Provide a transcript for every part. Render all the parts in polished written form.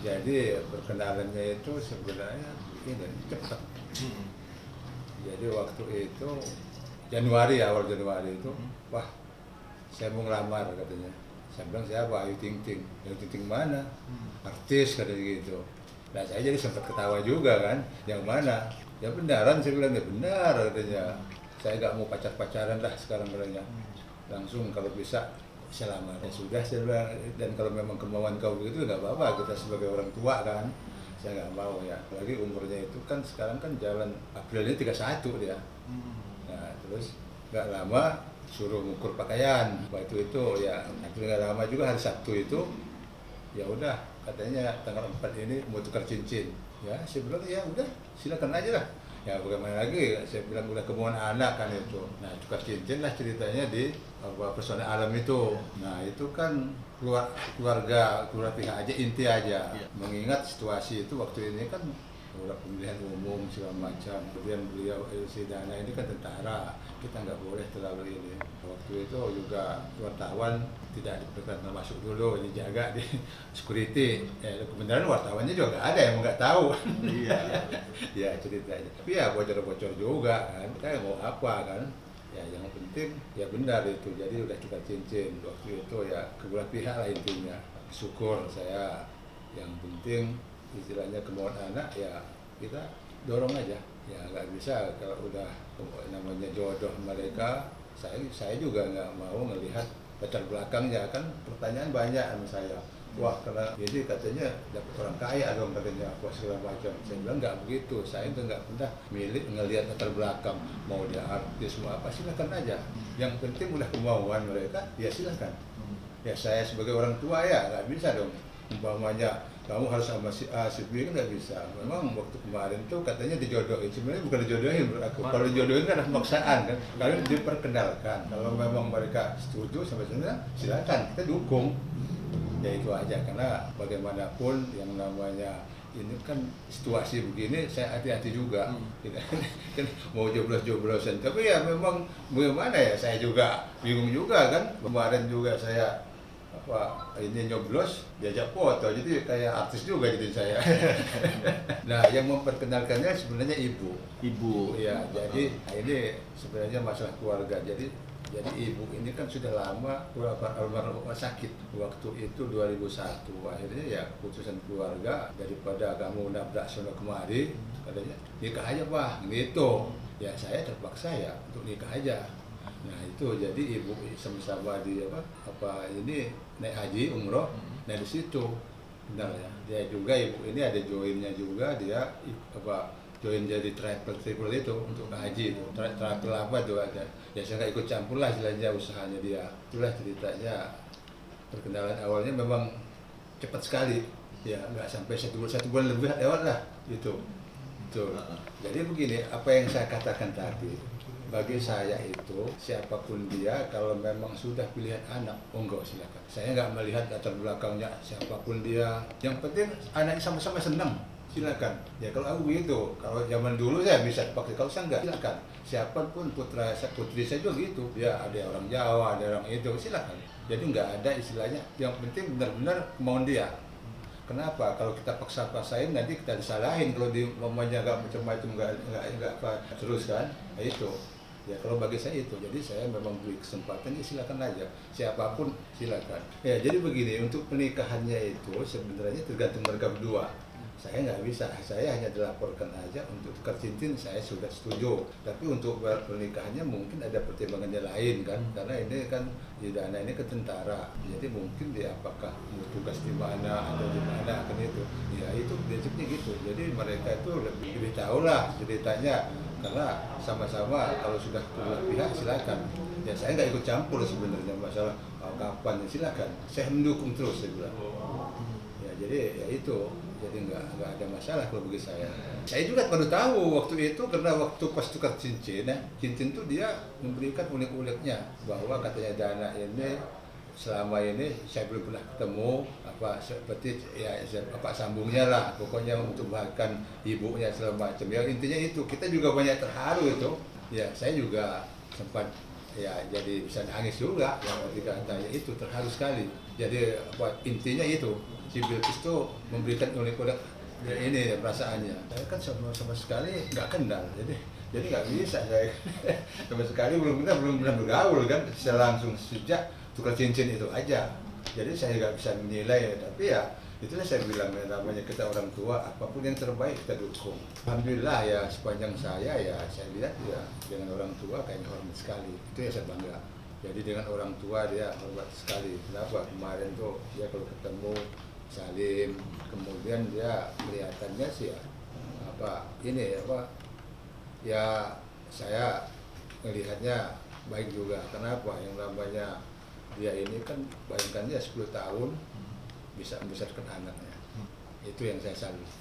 Jadi perkenalannya itu sebenarnya ini cepat. Jadi waktu itu awal Januari itu, wah saya mau ngelamar katanya. Saya bilang siapa? Ayu Ting Ting. Ayu Ting Ting mana? Artis katanya gitu. Nah saya jadi sempat ketawa juga kan. Yang mana? Ya benaran saya bilang, ya benar katanya. Saya nggak mau pacaran lah sekarang katanya. Langsung kalau bisa selama ya sudah saya bilang, dan kalau memang kemauan kau begitu nggak apa-apa, kita sebagai orang tua kan, saya nggak mau ya, apalagi umurnya itu kan sekarang kan jalan April ini 31 dia. Nah terus nggak lama suruh ngukur pakaian, waktu itu ya nggak lama juga hari Sabtu itu ya udah katanya tanggal 4 ini mau tukar cincin, ya saya bilang ya udah silakan aja lah. Ya bagaimana lagi, saya bilang udah kemauan anak kan itu. Nah tukar cincin lah ceritanya di pesona alam itu. Nah itu kan keluarga pihak aja, inti aja. Mengingat situasi itu waktu ini kan udah pemilihan umum segala macam. Kemudian beliau si Dana ini kan tentara, kita nggak boleh terlalu ini. Waktu itu juga wartawan tidak diperkenankan masuk dulu, dijaga di security. Kebenaran wartawannya juga nggak ada yang nggak tahu. Iya. Ya ceritanya. Tapi ya bocor-bocor juga kan. Kita mau apa kan? Ya yang penting ya benar itu. Jadi udah tukar cincin. Waktu itu ya kedua pihak lah intinya. Syukur saya. Yang penting istilahnya kemauan anak ya kita dorong aja. Ya nggak bisa kalau udah namanya jodoh mereka. Saya juga nggak mau ngelihat latar belakangnya, kan pertanyaan banyak sama saya. Wah karena jadi katanya dapat orang kaya dong katanya apa segala macam. Saya bilang nggak begitu, saya itu nggak pernah milik ngelihat latar belakang, mau dia artis mau apa silakan aja. Yang penting udah kemauan mereka ya silakan. Ya saya sebagai orang tua ya nggak bisa dong umpamanya kamu harus sama si A, si B kan nggak bisa. Memang waktu kemarin tuh katanya dijodohin, sebenarnya bukan dijodohin menurut aku. Kalau dijodohin kan ada pemaksaan kan, kalau diperkenalkan. Kalau memang mereka setuju sampai sana, silakan kita dukung. Ya itu aja, karena bagaimanapun yang namanya ini kan situasi begini, saya hati-hati juga. Kita kan mau joblos-joblosan, tapi ya memang bagaimana ya, saya juga bingung juga kan. Kemarin juga saya ini nyoblos diajak foto, jadi kayak artis juga jadi saya. Nah yang memperkenalkannya sebenarnya ibu ya, jadi ini sebenarnya masalah keluarga. Jadi ibu ini kan sudah lama almarhum sakit waktu itu 2001. Akhirnya ya keputusan keluarga, daripada kamu nabrak sono kemari katanya nikah aja Pak gitu. Ya saya terpaksa ya untuk nikah aja. Nah itu jadi ibu sama-sama di ini naik haji umroh. Nah di situ benar ya, dia juga ibu ini ada joinnya juga, dia join jadi triple itu untuk ke haji itu. Triple apa tuh ada ya, saya nggak ikut campur lah istilahnya usahanya dia. Itulah ceritanya. Perkenalan awalnya memang cepat sekali ya, nggak sampai satu bulan lebih lewat lah gitu. Jadi begini, apa yang saya katakan tadi, bagi saya itu siapapun dia, kalau memang sudah pilihan anak, enggak silakan. Saya nggak melihat latar belakangnya siapapun dia. Yang penting anaknya sama-sama senang, silakan. Ya kalau aku begitu, kalau zaman dulu saya bisa pakai, kalau saya enggak, silakan. Siapapun putri saya juga gitu. Ya ada orang Jawa, ada orang itu, silakan. Jadi nggak ada istilahnya. Yang penting benar-benar kemauan dia. Kenapa? Kalau kita paksa-paksain nanti kita disalahin kalau di mamanya nggak macam-macam, nggak terus kan? Nah, itu. Ya kalau bagi saya itu, jadi saya memang beri kesempatan, ya silakan aja, siapapun silakan. Ya jadi begini, untuk pernikahannya itu sebenarnya tergantung mereka berdua. Saya nggak bisa, saya hanya dilaporkan aja untuk tukar cincin, saya sudah setuju. Tapi untuk pernikahannya mungkin ada pertimbangannya lain kan, karena ini kan di Dana ini ke tentara, jadi mungkin dia apakah mau tugas di mana atau di mana kan itu. Ya itu prinsipnya gitu. Jadi mereka itu lebih tahu lah ceritanya. Karena sama-sama kalau sudah kedua pihak silakan. Ya saya nggak ikut campur sebenarnya masalah kapan, ya silakan. Saya mendukung terus saya bilang. Ya jadi ya itu, jadi nggak ada masalah kalau bagi saya. Saya juga baru tahu waktu itu, karena waktu pas tukar cincin, cincin itu dia memberikan ulik-uliknya bahwa katanya Dana ini selama ini saya belum pernah ketemu seperti ya sambungnya lah, pokoknya untuk bahkan ibunya segala macam. Ya intinya itu, kita juga banyak terharu itu. Ya saya juga sempat ya jadi bisa nangis juga yang ketika tanya itu, terharu sekali. Jadi apa intinya itu si Bilqis itu memberikan unek-unek ini perasaannya. Saya kan sama sekali nggak kenal, jadi nggak bisa saya sama sekali belum pernah bergaul kan, secara langsung sejak tukar cincin itu aja. Jadi saya nggak bisa menilai, tapi ya itulah saya bilang ya, namanya kita orang tua, apapun yang terbaik kita dukung. Alhamdulillah ya sepanjang saya ya saya lihat ya dengan orang tua kayaknya hormat sekali, itu ya saya bangga. Jadi dengan orang tua dia hormat sekali. Kenapa? Kemarin tuh dia kalau ketemu salim, kemudian dia kelihatannya sih ya apa ini apa ya saya melihatnya baik juga. Kenapa? Yang namanya dia ini kan bayangkan dia 10 tahun bisa membesarkan anaknya, itu yang saya salut.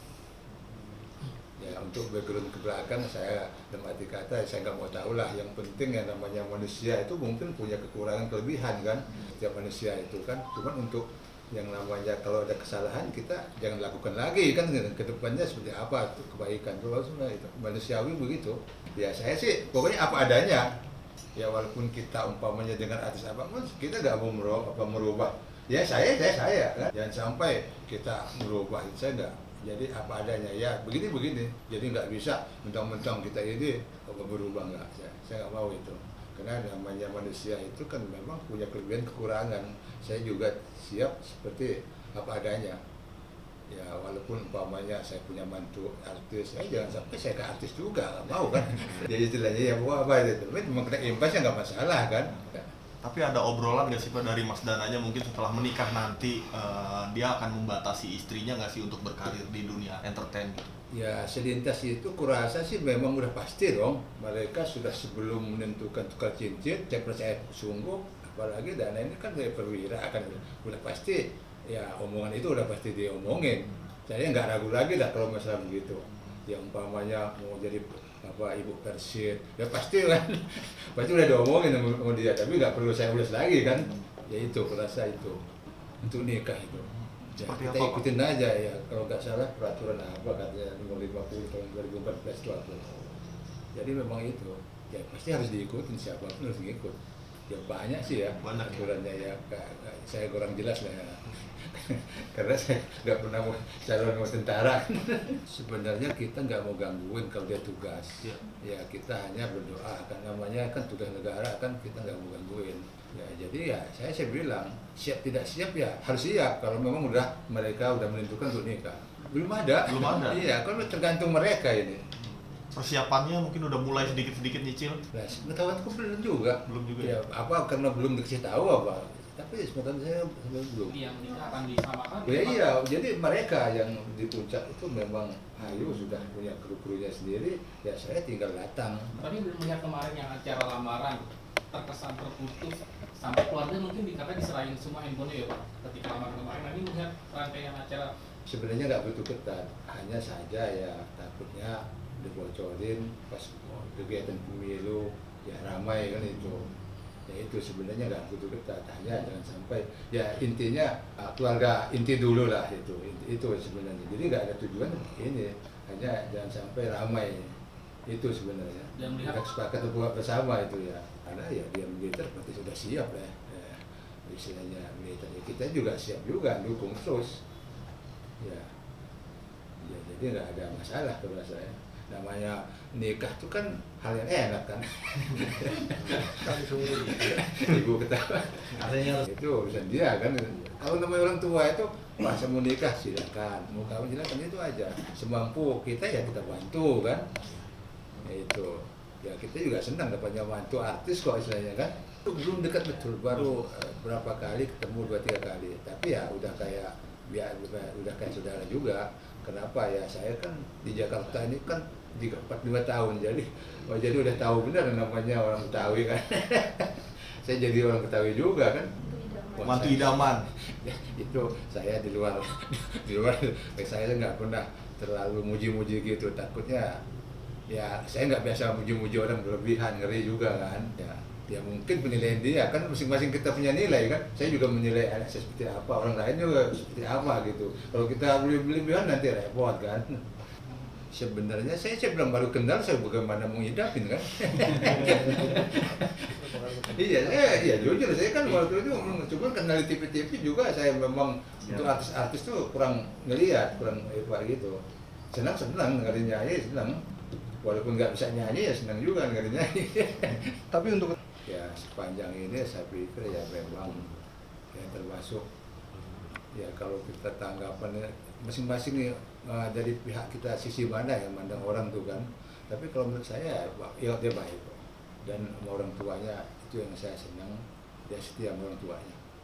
Ya untuk background ke belakang saya dalam arti kata saya nggak mau tahu lah. Yang penting yang namanya manusia itu mungkin punya kekurangan kelebihan kan, setiap manusia itu kan. Cuman untuk yang namanya kalau ada kesalahan kita jangan lakukan lagi kan, ke depannya seperti apa tuh kebaikan itu manusiawi begitu. Ya saya sih pokoknya apa adanya. Ya walaupun kita umpamanya dengan artis apapun kita nggak mau merubah. Ya saya kan, jangan sampai kita merubah, saya enggak. Jadi apa adanya ya begini. Jadi nggak bisa mentang-mentang kita ini berubah, enggak. Saya nggak mau itu. Karena namanya manusia itu kan memang punya kelebihan kekurangan. Saya juga siap seperti apa adanya. Ya walaupun umpamanya saya punya mantu artis, jangan sampai saya ke artis juga, nggak mau kan. Jadi istilahnya ya mau apa itu, tapi memang kena imbasnya nggak masalah kan. Tapi ada obrolan nggak sih Pak dari Mas Dananya mungkin setelah menikah nanti dia akan membatasi istrinya nggak sih untuk berkarir di dunia entertain? Ya selintas itu kurasa sih memang udah pasti dong. Mereka sudah sebelum menentukan tukar cincin, saya percaya sungguh. Apalagi Dana ini kan dari perwira akan udah pasti ya omongan itu udah pasti diomongin. Saya nggak ragu lagi lah kalau masalah begitu. Yang umpamanya mau jadi apa ibu Persir, ya pasti kan, pasti udah diomongin sama dia, tapi nggak perlu saya ulas lagi kan. Ya itu kurasa itu untuk nikah itu. Ya, kita apa, ikutin Pak? Aja ya, kalau nggak salah peraturan apa katanya nomor 50 tahun 2014 itu apa. Jadi memang itu, ya pasti harus diikutin, siapapun harus ngikut. Ya banyak sih ya aturannya ya, saya kurang jelas lah ya. Karena saya nggak pernah mau calon mau tentara. Sebenarnya kita nggak mau gangguin kalau dia tugas. Ya kita hanya berdoa, kan namanya kan tugas negara kan kita nggak mau gangguin. Ya jadi ya saya bilang siap tidak siap ya harus siap kalau memang mereka udah menentukan untuk nikah. Belum ada. Iya kan tergantung mereka ini. Persiapannya mungkin udah mulai sedikit-sedikit nyicil. Nah, pengetahuanku belum juga ya. Apa karena belum dikasih tahu apa? Tapi sebenarnya saya belum. Yang nikah akan disamakan. Ya, iya, jadi mereka yang di puncak itu memang ayo sudah punya kru-krunya sendiri, ya saya tinggal datang. Tapi belum melihat kemarin yang acara lamaran terkesan terputus sampai keluarga mungkin dikata diserahin semua handphonenya ya Pak ketika lamaran kemarin. Ini melihat rangkaian acara. Sebenarnya nggak begitu ketat, hanya saja ya takutnya dibocorin pas kegiatan pemilu ya ramai kan itu. Ya itu sebenarnya nggak begitu ketat, hanya jangan sampai ya intinya keluarga inti dulu lah itu sebenarnya. Jadi nggak ada tujuan ini, hanya jangan sampai ramai itu sebenarnya. Kita sepakat buat bersama itu ya, karena ya dia militer berarti sudah siap ya, istilahnya militer. Kita juga siap juga dukung terus ya jadi nggak ada masalah kalau saya. Namanya nikah itu kan hal yang enak kan. Ibu ketawa. Itu urusan dia kan. Kalau namanya orang tua itu masa mau nikah silakan, mau kawin silakan, itu aja. Semampu kita ya kita bantu kan. Ya itu. Ya kita juga senang dapatnya bantu artis kok istilahnya kan. Belum dekat betul, baru berapa kali ketemu 2-3 kali. Tapi ya udah kayak saudara juga. Kenapa ya saya kan di Jakarta ini kan 45 tahun, jadi udah tahu benar namanya orang Betawi kan. Saya jadi orang Betawi juga kan. Mantu idaman. Itu saya di luar saya nggak pernah terlalu muji-muji gitu, takutnya ya saya nggak biasa muji-muji orang berlebihan, ngeri juga kan. Ya mungkin penilaian dia kan masing-masing kita punya nilai kan. Saya juga menilai anak saya seperti apa, orang lain juga seperti apa gitu. Kalau kita berlebihan nanti repot kan. sebenarnya saya bilang baru kenal, saya bagaimana menghidapin kan. Iya jujur saya kan waktu itu cuma kenal di TV-TV juga, saya memang untuk artis-artis tuh kurang ngelihat, kurang gitu. Senang dengerin nyanyi, senang. Walaupun nggak bisa nyanyi ya senang juga dengerin nyanyi. Tapi untuk Ya sepanjang ini saya pikir ya memang ya termasuk ya kalau kita tanggapan masing-masing dari pihak kita sisi mana yang mandang orang tuh kan. Tapi kalau menurut saya ya dia baik kok. Dan sama orang tuanya itu yang saya senang, dia setia sama orang tuanya.